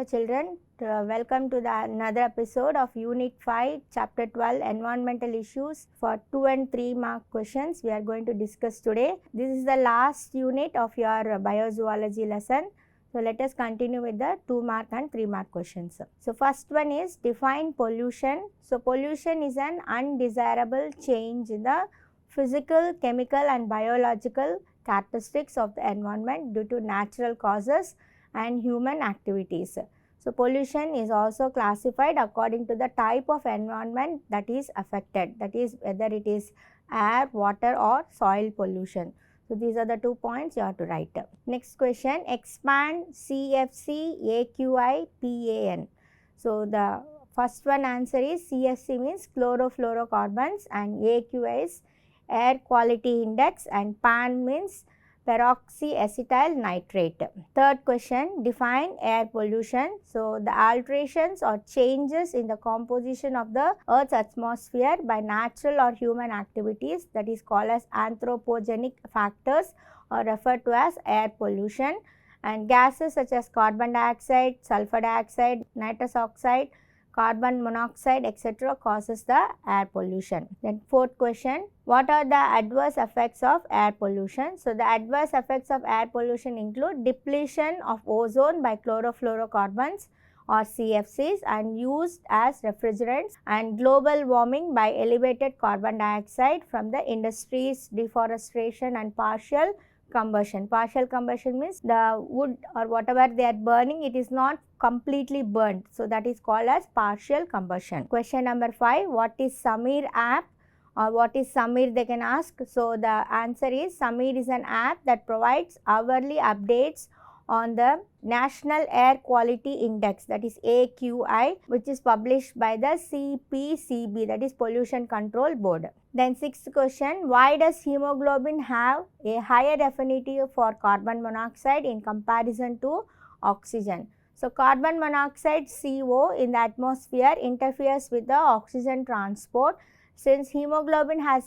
children. Welcome to another episode of Unit 5, Chapter 12, Environmental Issues for 2 and 3 mark questions we are going to discuss today. This is the last unit of your biozoology lesson. So, let us continue with the 2 mark and 3 mark questions. So, first one is define pollution. So, pollution is an undesirable change in the physical, chemical and biological characteristics of the environment due to natural causes and human activities. So, pollution is also classified according to the type of environment that is affected, that is whether it is air, water or soil pollution. So, these are the 2 points you have to write. Next question, expand CFC, AQI, PAN. So, the first one answer is CFC means chlorofluorocarbons and AQI is air quality index and PAN means peroxyacetyl nitrate. Third question, define air pollution. So, the alterations or changes in the composition of the Earth's atmosphere by natural or human activities, that is called as anthropogenic factors or referred to as air pollution, and gases such as carbon dioxide, sulfur dioxide, nitrous oxide, carbon monoxide etc. causes the air pollution. Then fourth question, what are the adverse effects of air pollution? So, the adverse effects of air pollution include depletion of ozone by chlorofluorocarbons or CFCs and used as refrigerants, and global warming by elevated carbon dioxide from the industries, deforestation and partial combustion. Partial combustion means the wood or whatever they are burning, it is not completely burnt. So, that is called as partial combustion. Question number 5, what is Samir app or what is Samir they can ask. So, the answer is Samir is an app that provides hourly updates on the National Air Quality Index, that is AQI, which is published by the CPCB, that is Pollution Control Board. Then sixth question, why does hemoglobin have a higher affinity for carbon monoxide in comparison to oxygen? So, carbon monoxide CO in the atmosphere interferes with the oxygen transport. Since hemoglobin has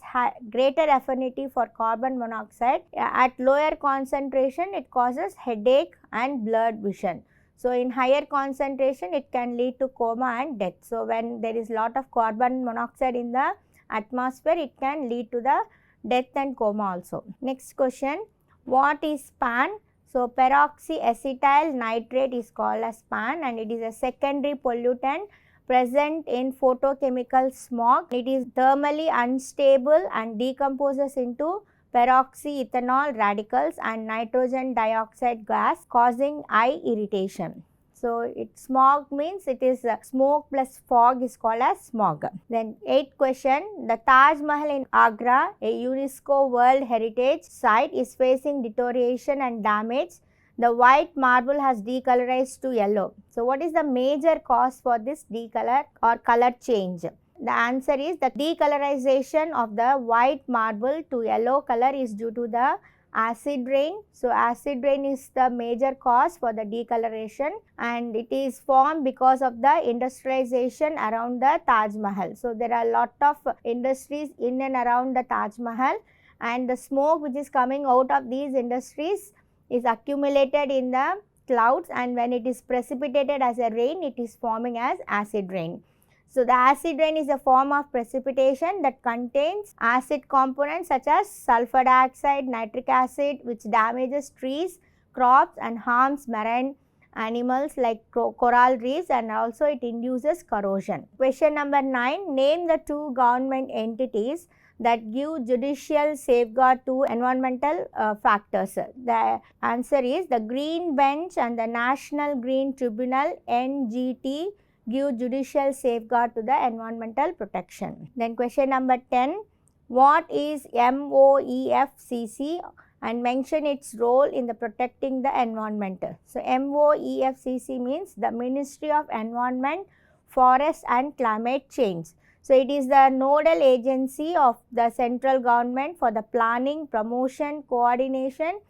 greater affinity for carbon monoxide, at lower concentration it causes headache and blurred vision. So, in higher concentration it can lead to coma and death. So, when there is lot of carbon monoxide in the atmosphere, it can lead to the death and coma also. Next question, what is PAN? So, peroxyacetyl nitrate is called as PAN and it is a secondary pollutant present in photochemical smog. It is thermally unstable and decomposes into peroxyethanol radicals and nitrogen dioxide gas, causing eye irritation. So, smog means it is smoke plus fog is called as smog. Then 8th question, the Taj Mahal in Agra, a UNESCO World Heritage Site, is facing deterioration and damage. The white marble has decolorized to yellow. So, what is the major cause for this decolor or color change? The answer is the decolorization of the white marble to yellow color is due to the acid rain. So, acid rain is the major cause for the decoloration and it is formed because of the industrialization around the Taj Mahal. So, there are a lot of industries in and around the Taj Mahal and the smoke which is coming out of these industries is accumulated in the clouds, and when it is precipitated as a rain, it is forming as acid rain. So, the acid rain is a form of precipitation that contains acid components such as sulfur dioxide, nitric acid, which damages trees, crops and harms marine animals like coral reefs, and also it induces corrosion. Question number 9, name the 2 government entities that give judicial safeguard to environmental factors. The answer is the Green Bench and the National Green Tribunal NGT give judicial safeguard to the environmental protection. Then question number 10, what is MOEFCC and mention its role in the protecting the environment. So, MOEFCC means the Ministry of Environment, Forest and Climate Change. So, it is the nodal agency of the central government for the planning, promotion, coordination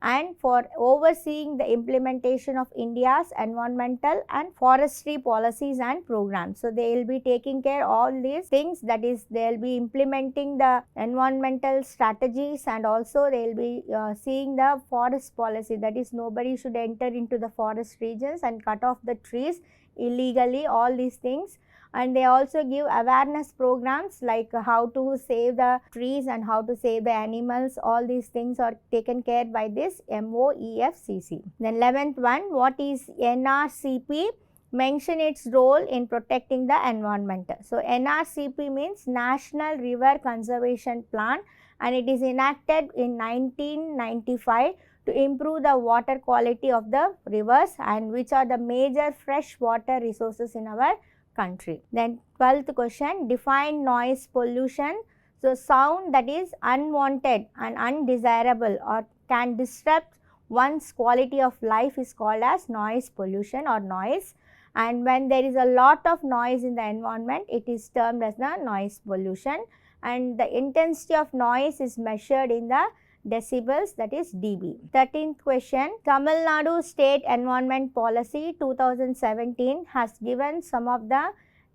and for overseeing the implementation of India's environmental and forestry policies and programs. So they will be taking care all these things, that is they will be implementing the environmental strategies, and also they will be seeing the forest policy, that is nobody should enter into the forest regions and cut off the trees illegally, all these things. And they also give awareness programs like how to save the trees and how to save the animals. All these things are taken care by this MOEFCC. Then 11th one, what is NRCP? Mention its role in protecting the environment. So NRCP means National River Conservation Plan, and it is enacted in 1995 to improve the water quality of the rivers, and which are the major freshwater resources in our country. Then 12th question, define noise pollution. So sound that is unwanted and undesirable or can disrupt one's quality of life is called as noise pollution or noise, and when there is a lot of noise in the environment, it is termed as the noise pollution, and the intensity of noise is measured in the decibels, that is dB. 13th question, Tamil Nadu State Environment Policy 2017 has given some of the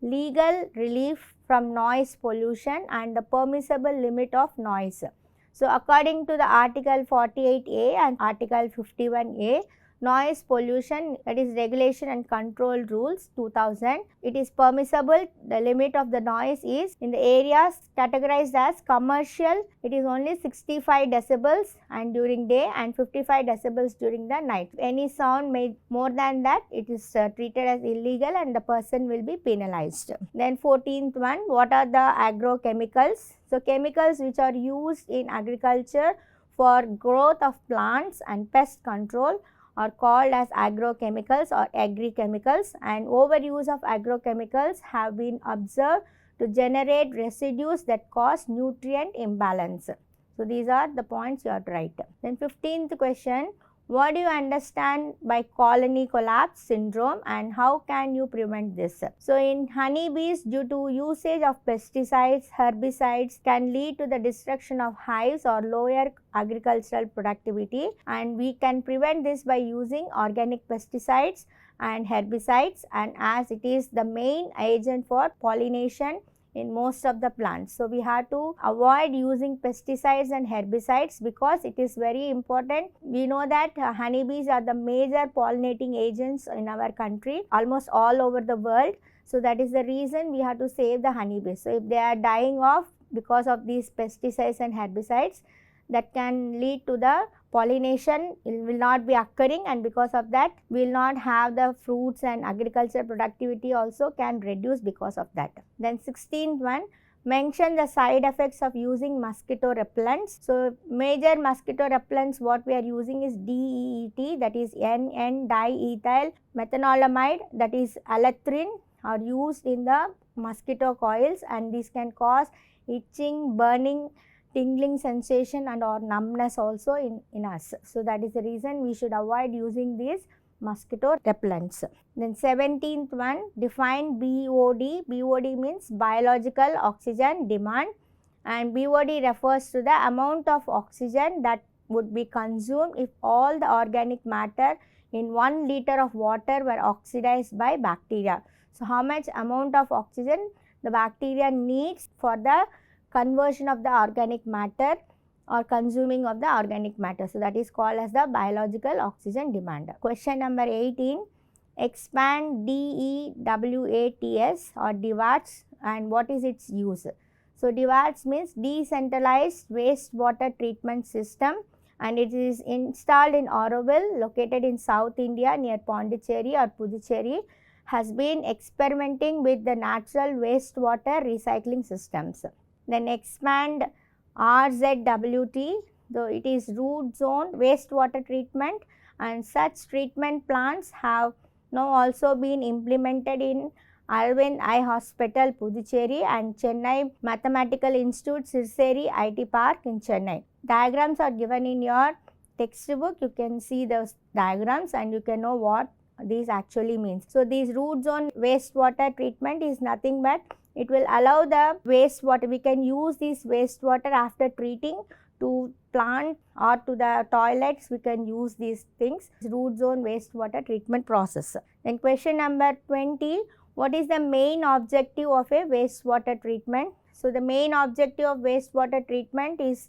legal relief from noise pollution and the permissible limit of noise. So according to the Article 48A and Article 51A, Noise Pollution, that is Regulation and Control Rules 2000, it is permissible. The limit of the noise is in the areas categorized as commercial, it is only 65 decibels and during day and 55 decibels during the night. Any sound made more than that, it is treated as illegal and the person will be penalized. Then 14th one, what are the agrochemicals? So chemicals which are used in agriculture for growth of plants and pest control are called as agrochemicals or agri-chemicals, and overuse of agrochemicals have been observed to generate residues that cause nutrient imbalance. So these are the points you have to write. Then 15th question, what do you understand by colony collapse syndrome and how can you prevent this? So in honeybees, due to usage of pesticides, herbicides can lead to the destruction of hives or lower agricultural productivity, and we can prevent this by using organic pesticides and herbicides, and as it is the main agent for pollination in most of the plants. So we have to avoid using pesticides and herbicides because it is very important. We know that honeybees are the major pollinating agents in our country, almost all over the world. So that is the reason we have to save the honeybees. So if they are dying off because of these pesticides and herbicides, that can lead to the pollination will not be occurring, and because of that we will not have the fruits, and agriculture productivity also can reduce because of that. Then 16th one, mention the side effects of using mosquito repellents. So major mosquito repellents what we are using is DEET, that is N-diethyl methanolamide, that is alethrine, are used in the mosquito coils, and this can cause itching, burning, tingling sensation and or numbness also in us. So that is the reason we should avoid using these mosquito repellents. Then 17th one, define BOD. BOD means biological oxygen demand, and BOD refers to the amount of oxygen that would be consumed if all the organic matter in 1 liter of water were oxidized by bacteria. So how much amount of oxygen the bacteria needs for the conversion of the organic matter or consuming of the organic matter. So that is called as the biological oxygen demand. Question number 18, expand DEWATS or DEWATS and what is its use? So DEWATS means decentralized wastewater treatment system, and it is installed in Auroville, located in South India near Pondicherry or Puducherry, has been experimenting with the natural wastewater recycling systems. Then expand RZWT, though it is root zone wastewater treatment, and such treatment plants have now also been implemented in Arvind Eye Hospital, Puducherry, and Chennai Mathematical Institute, Sirseri IT Park in Chennai. Diagrams are given in your textbook. You can see those diagrams and you can know what these actually means. So these root zone wastewater treatment is nothing but it will allow the wastewater, we can use this wastewater after treating to plant or to the toilets, we can use these things, root zone wastewater treatment process. Then question number 20, what is the main objective of a wastewater treatment? So the main objective of wastewater treatment is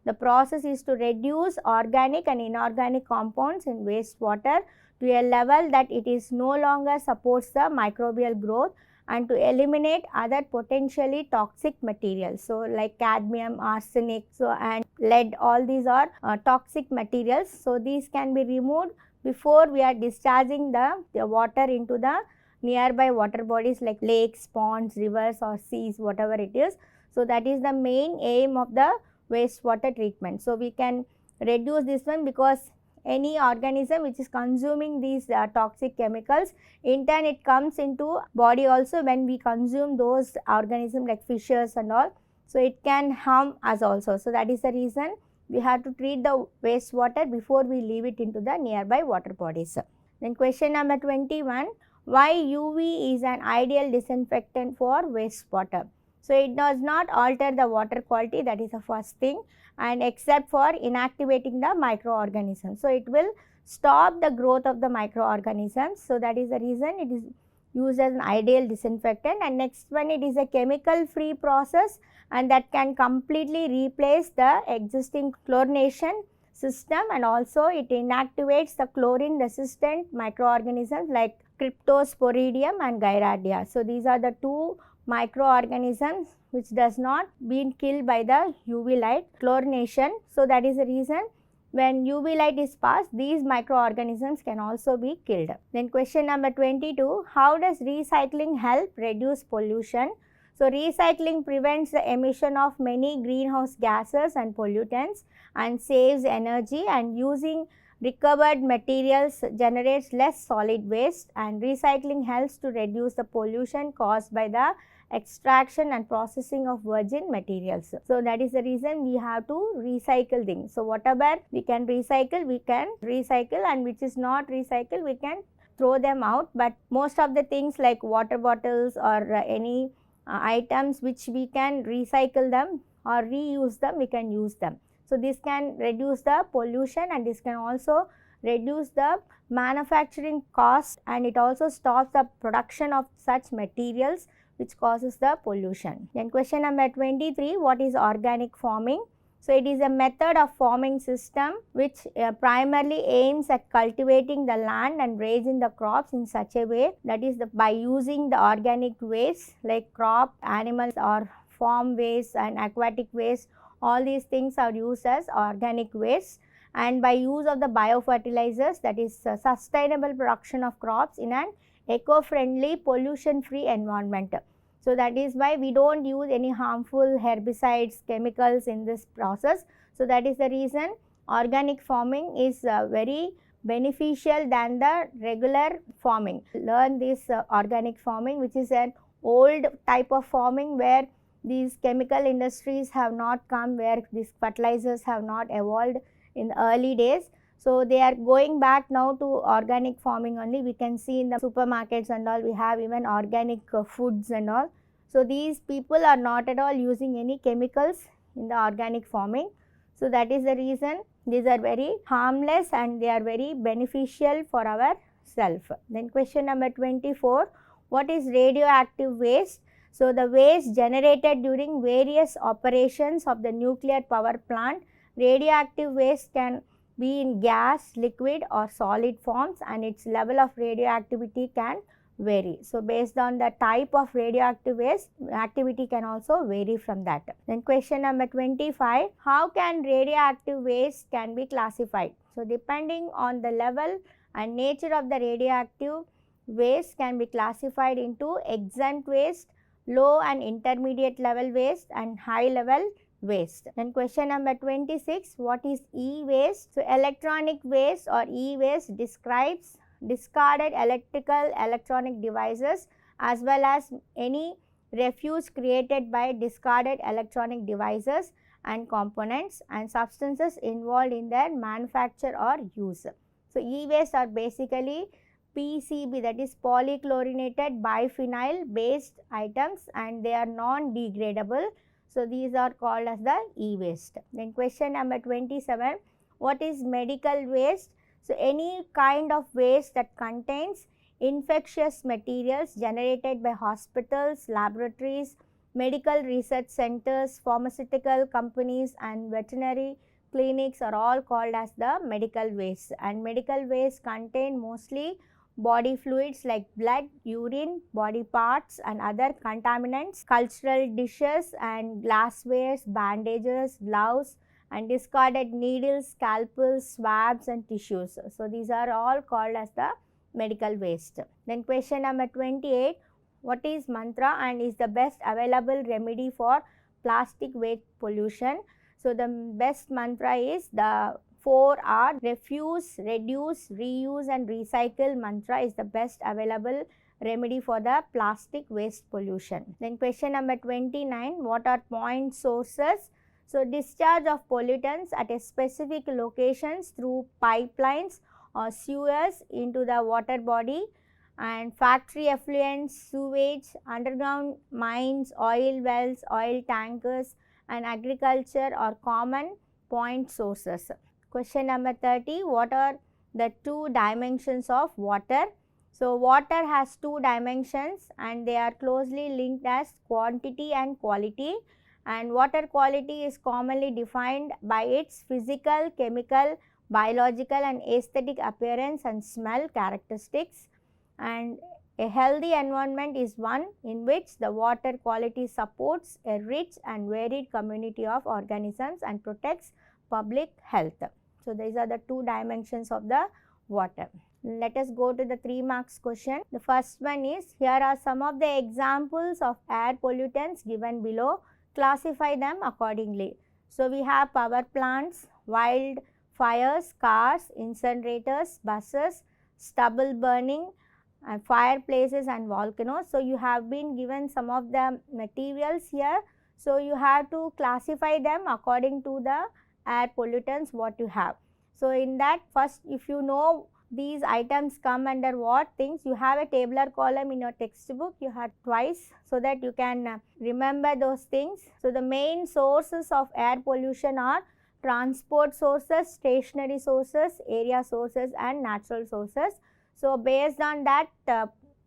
the process is to reduce organic and inorganic compounds in wastewater to a level that it is no longer supports the microbial growth and to eliminate other potentially toxic materials. So like cadmium, arsenic, and lead, all these are toxic materials. So these can be removed before we are discharging the water into the nearby water bodies like lakes, ponds, rivers or seas, whatever it is. So that is the main aim of the wastewater treatment. So we can reduce this one because any organism which is consuming these toxic chemicals, in turn it comes into body also when we consume those organisms like fishes and all. So it can harm us also. So that is the reason we have to treat the wastewater before we leave it into the nearby water bodies. Then question number 21, why UV is an ideal disinfectant for wastewater? So it does not alter the water quality, that is the first thing, and except for inactivating the microorganisms. So it will stop the growth of the microorganisms. So that is the reason it is used as an ideal disinfectant. And next one, it is a chemical free process and that can completely replace the existing chlorination system, and also it inactivates the chlorine resistant microorganisms like Cryptosporidium and Gyardia. So these are the two microorganisms which does not been killed by the UV light chlorination. So that is the reason when UV light is passed, these microorganisms can also be killed. Then question number 22, how does recycling help reduce pollution? So recycling prevents the emission of many greenhouse gases and pollutants and saves energy, and using recovered materials generates less solid waste, and recycling helps to reduce the pollution caused by the extraction and processing of virgin materials. So that is the reason we have to recycle things. So whatever we can recycle, and which is not recycle, we can throw them out. But most of the things like water bottles or any items which we can recycle them or reuse them, we can use them. So this can reduce the pollution, and this can also reduce the manufacturing cost, and it also stops the production of such materials which causes the pollution. Then question number 23, what is organic farming? So it is a method of farming system which primarily aims at cultivating the land and raising the crops in such a way that is by using the organic waste like crop, animals or farm waste and aquatic waste. All these things are used as organic waste, and by use of the biofertilizers, that is sustainable production of crops in an eco-friendly, pollution-free environment. So that is why we don't use any harmful herbicides, chemicals in this process. So that is the reason organic farming is very beneficial than the regular farming. Learn this organic farming, which is an old type of farming where these chemical industries have not come, where these fertilizers have not evolved in the early days. So they are going back now to organic farming only. We can see in the supermarkets and all, we have even organic foods and all. So these people are not at all using any chemicals in the organic farming. So that is the reason these are very harmless and they are very beneficial for our self. Then question number 24, what is radioactive waste? So the waste generated during various operations of the nuclear power plant. Radioactive waste can be in gas, liquid or solid forms, and its level of radioactivity can vary. So based on the type of radioactive waste, activity can also vary from that. Then question number 25, how can radioactive waste can be classified? So depending on the level and nature of the radioactive waste can be classified into exempt waste, low and intermediate level waste and high level waste. Then question number 26, what is e-waste? So electronic waste or e-waste describes discarded electrical electronic devices as well as any refuse created by discarded electronic devices and components and substances involved in their manufacture or use. So e-waste are basically PCB, that is polychlorinated biphenyl based items, and they are non-degradable. So these are called as the e-waste. Then question number 27, what is medical waste? So any kind of waste that contains infectious materials generated by hospitals, laboratories, medical research centers, pharmaceutical companies and veterinary clinics are all called as the medical waste. And medical waste contain mostly body fluids like blood, urine, body parts and other contaminants, cultural dishes and glasswares, bandages, gloves and discarded needles, scalpels, swabs and tissues. So these are all called as the medical waste. Then question number 28, what is mantra and is the best available remedy for plastic waste pollution? So the best mantra is the 4R, refuse, reduce, reuse and recycle mantra is the best available remedy for the plastic waste pollution. Then question number 29, what are point sources? So discharge of pollutants at a specific locations through pipelines or sewers into the water body, and factory effluents, sewage, underground mines, oil wells, oil tankers and agriculture are common point sources. Question number 30, what are the two dimensions of water? So water has two dimensions and they are closely linked as quantity and quality, and water quality is commonly defined by its physical, chemical, biological and aesthetic appearance and smell characteristics. And a healthy environment is one in which the water quality supports a rich and varied community of organisms and protects public health. So these are the two dimensions of the water. Let us go to the 3 marks question. The first one is, here are some of the examples of air pollutants given below. Classify them accordingly. So we have power plants, wildfires, cars, incinerators, buses, stubble burning, and fireplaces and volcanoes. So you have been given some of the materials here. So you have to classify them according to the air pollutants what you have. So in that, first if you know these items come under what things, you have a tabular column in your textbook, you have twice so that you can remember those things. So the main sources of air pollution are transport sources, stationary sources, area sources and natural sources. So based on that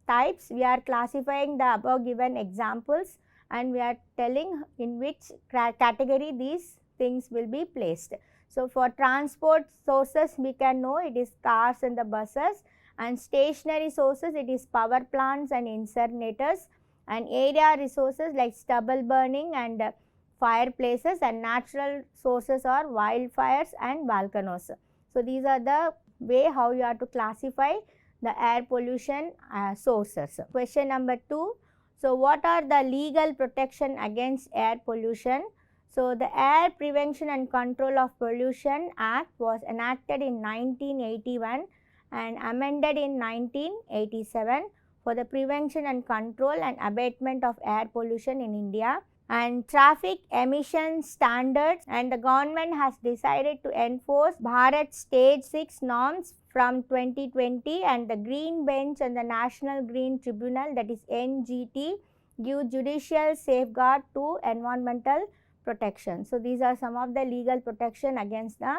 types, we are classifying the above given examples and we are telling in which category these things will be placed. So for transport sources, we can know it is cars and the buses, and stationary sources it is power plants and incinerators, and area resources like stubble burning and fireplaces, and natural sources are wildfires and volcanoes. So these are the way how you have to classify the air pollution sources. Question number 2. So what are the legal protection against air pollution? So the Air Prevention and Control of Pollution Act was enacted in 1981 and amended in 1987 for the prevention and control and abatement of air pollution in India, and traffic emission standards, and the government has decided to enforce Bharat Stage 6 norms from 2020, and the Green Bench and the National Green Tribunal, that is NGT, give judicial safeguard to environmental protection. So these are some of the legal protection against the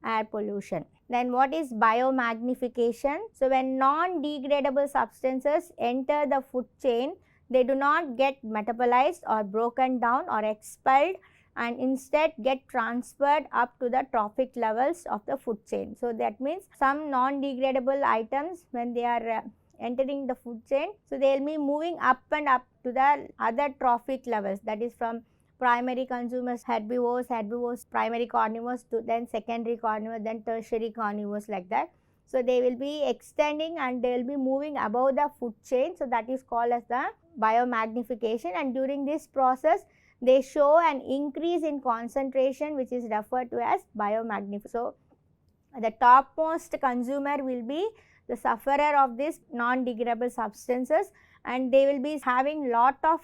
air pollution. Then what is biomagnification? So when non-degradable substances enter the food chain, they do not get metabolized or broken down or expelled, and instead get transferred up to the trophic levels of the food chain. So that means some non-degradable items, when they are entering the food chain, so they will be moving up and up to the other trophic levels, that is from primary consumers, herbivores, primary carnivores, to then secondary carnivores, then tertiary carnivores, like that. So they will be extending and they will be moving above the food chain. So that is called as the biomagnification, and during this process they show an increase in concentration, which is referred to as biomagnification. So the topmost consumer will be the sufferer of these non-degradable substances, and they will be having lot of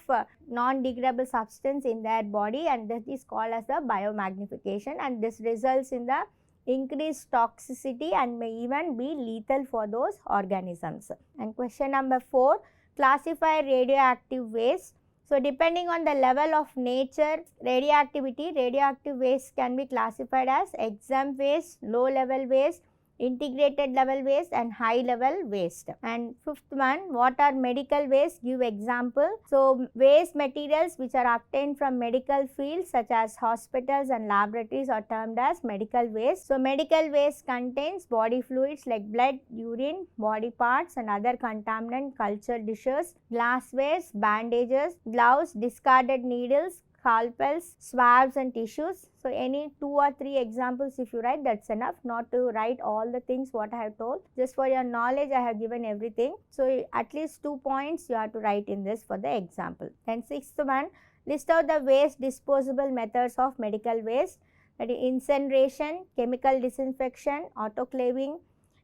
non-degradable substance in their body, and that is called as the biomagnification, and this results in the increased toxicity and may even be lethal for those organisms. And question number 4, classify radioactive waste. So depending on the level of nature radioactivity, radioactive waste can be classified as exempt waste, low level waste, integrated level waste and high level waste. And fifth one, what are medical waste? Give example. So waste materials which are obtained from medical fields such as hospitals and laboratories are termed as medical waste. So medical waste contains body fluids like blood, urine, body parts and other contaminant, culture dishes, glasswares, bandages, gloves, discarded needles, scalpels, swabs and tissues. So any 2 or 3 examples if you write, that's enough, not to write all the things what I have told. Just for your knowledge I have given everything. So at least 2 points you have to write in this for the example. Then sixth one, list out the waste disposable methods of medical waste, that is incineration, chemical disinfection, autoclaving,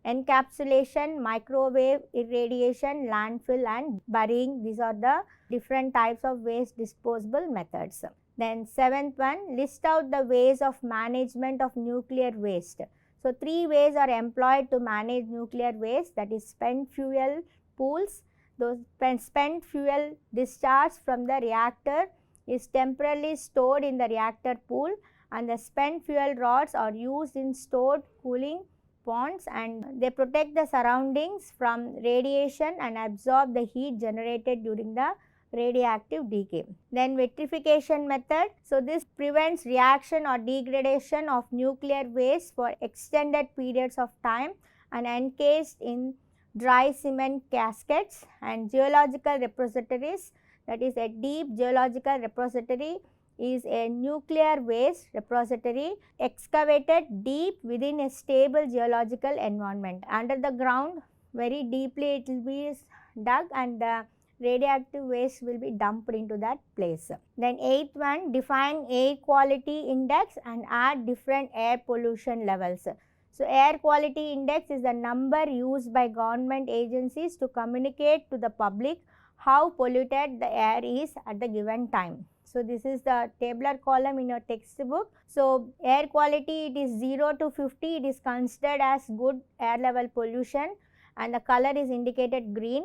encapsulation, microwave irradiation, landfill and burying. These are the different types of waste disposable methods. Then seventh one, list out the ways of management of nuclear waste. So 3 ways are employed to manage nuclear waste, that is spent fuel pools. Those spent fuel discharged from the reactor is temporarily stored in the reactor pool, and the spent fuel rods are used in stored cooling ponds, and they protect the surroundings from radiation and absorb the heat generated during the radioactive decay. Then vitrification method. So this prevents reaction or degradation of nuclear waste for extended periods of time and encased in dry cement caskets. And geological repositories, that is a deep geological repository is a nuclear waste repository excavated deep within a stable geological environment. Under the ground very deeply it will be dug and the radioactive waste will be dumped into that place. Then eighth one, define air quality index and add different air pollution levels. So air quality index is the number used by government agencies to communicate to the public how polluted the air is at the given time. So this is the tabular column in your textbook. So air quality, it is 0 to 50, it is considered as good air level pollution and the color is indicated green,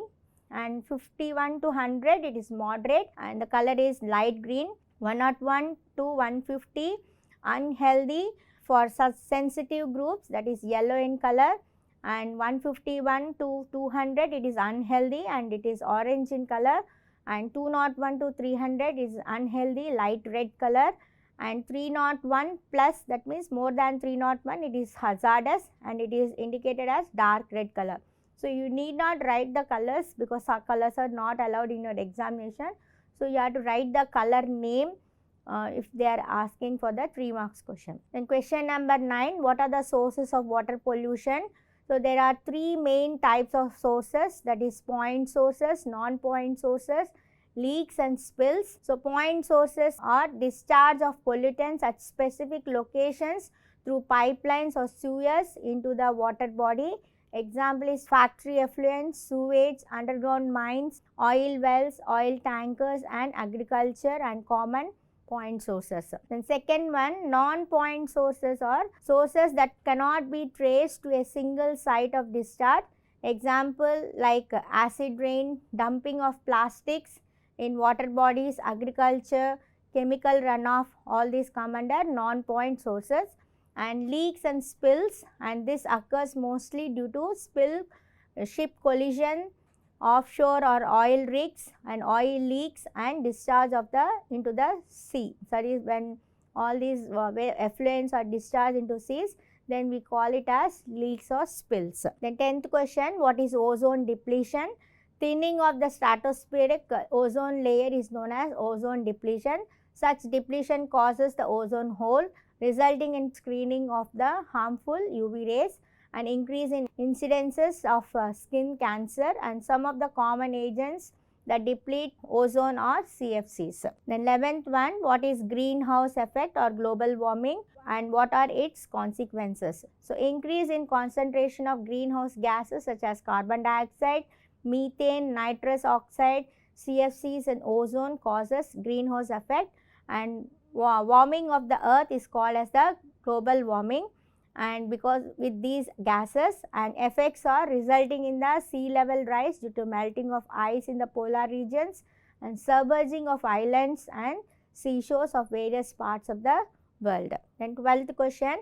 and 51 to 100 it is moderate and the color is light green. 101 to 150 unhealthy for such sensitive groups, that is yellow in color, and 151 to 200 it is unhealthy and it is orange in color, and 201 to 300 is unhealthy, light red color, and 301 plus, that means more than 301, it is hazardous and it is indicated as dark red color. So you need not write the colors because our colors are not allowed in your examination. So you have to write the color name if they are asking for the 3 marks question. Then question number 9, what are the sources of water pollution? So there are 3 main types of sources, that is point sources, non-point sources, leaks and spills. So point sources are discharge of pollutants at specific locations through pipelines or sewers into the water body. Example is factory effluents, sewage, underground mines, oil wells, oil tankers and agriculture and common point sources. Then second one, non-point sources are sources that cannot be traced to a single site of discharge. Example like acid rain, dumping of plastics in water bodies, agriculture, chemical runoff, all these come under non-point sources. And leaks and spills, and this occurs mostly due to spill, ship collision, offshore or oil rigs and oil leaks and discharge of the into the sea. That is when all these effluents are discharged into seas, then we call it as leaks or spills. Then 10th question, what is ozone depletion? Thinning of the stratospheric ozone layer is known as ozone depletion. Such depletion causes the ozone hole, resulting in screening of the harmful UV rays and increase in incidences of skin cancer, and some of the common agents that deplete ozone are CFCs. Then 11th one, what is greenhouse effect or global warming and what are its consequences? So increase in concentration of greenhouse gases such as carbon dioxide, methane, nitrous oxide, CFCs and ozone causes greenhouse effect, and warming of the earth is called as the global warming, and because with these gases and effects are resulting in the sea level rise due to melting of ice in the polar regions and submerging of islands and seashores of various parts of the world. Then 12th question,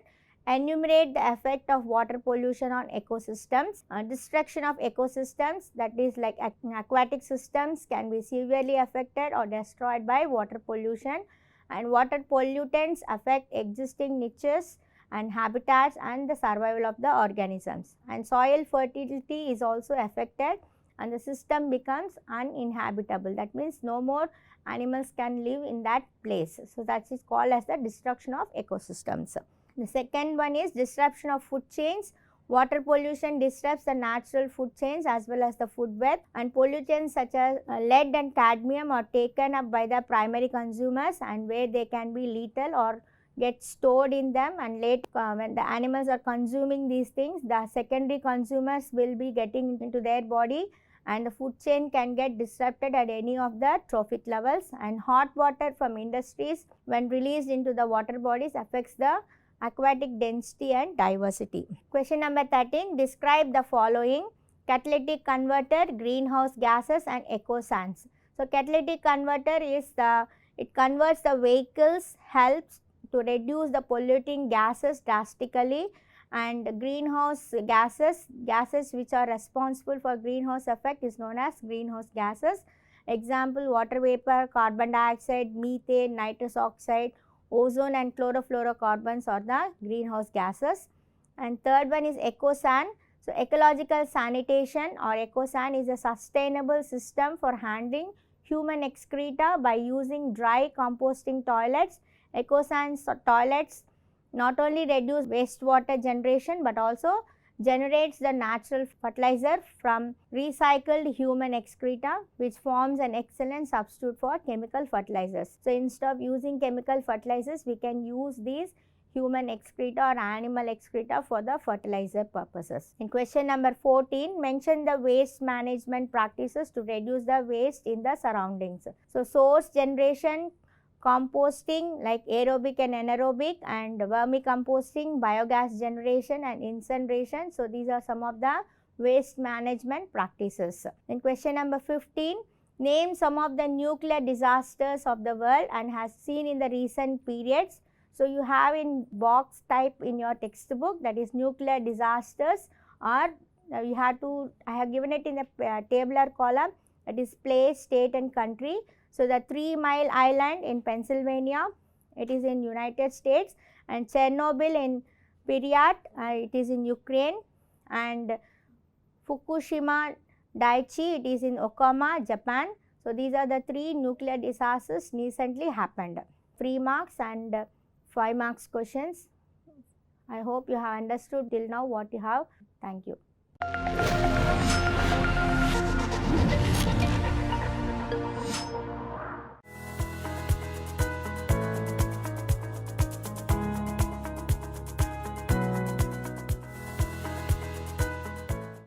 enumerate the effect of water pollution on ecosystems. Destruction of ecosystems, that is like aquatic systems, can be severely affected or destroyed by water pollution, and water pollutants affect existing niches and habitats and the survival of the organisms, and soil fertility is also affected and the system becomes uninhabitable. That means no more animals can live in that place. So that is called as the destruction of ecosystems. The second one is disruption of food chains. Water pollution disrupts the natural food chains as well as the food web, and pollutants such as lead and cadmium are taken up by the primary consumers, and where they can be lethal or get stored in them, and late when the animals are consuming these things, the secondary consumers will be getting into their body, and the food chain can get disrupted at any of the trophic levels. And hot water from industries when released into the water bodies affects the aquatic density and diversity. Question number 13, describe the following: catalytic converter, greenhouse gases and eco-sands. So catalytic converter is it converts the vehicles, helps to reduce the polluting gases drastically, and greenhouse gases which are responsible for greenhouse effect is known as greenhouse gases. Example, water vapor, carbon dioxide, methane, nitrous oxide, ozone and chlorofluorocarbons are the greenhouse gases. And third one is eco-san. So ecological sanitation or eco-san is a sustainable system for handling human excreta by using dry composting toilets. Eco-san toilets not only reduce wastewater generation but also generates the natural fertilizer from recycled human excreta, which forms an excellent substitute for chemical fertilizers. So instead of using chemical fertilizers, we can use these human excreta or animal excreta for the fertilizer purposes. In question number 14, mention the waste management practices to reduce the waste in the surroundings. So source generation, composting like aerobic and anaerobic, and vermicomposting, biogas generation and incineration. So these are some of the waste management practices. In question number 15, name some of the nuclear disasters of the world and has seen in the recent periods. So you have in box type in your textbook, that is nuclear disasters, or you have to, I have given it in the tabular column, that is place, state and country. So the 3 Mile Island in Pennsylvania, it is in United States, and Chernobyl in Pripyat, it is in Ukraine, and Fukushima Daiichi, it is in Okayama, Japan. So these are the 3 nuclear disasters recently happened. 3 marks and 5 marks questions. I hope you have understood till now what you have. Thank you.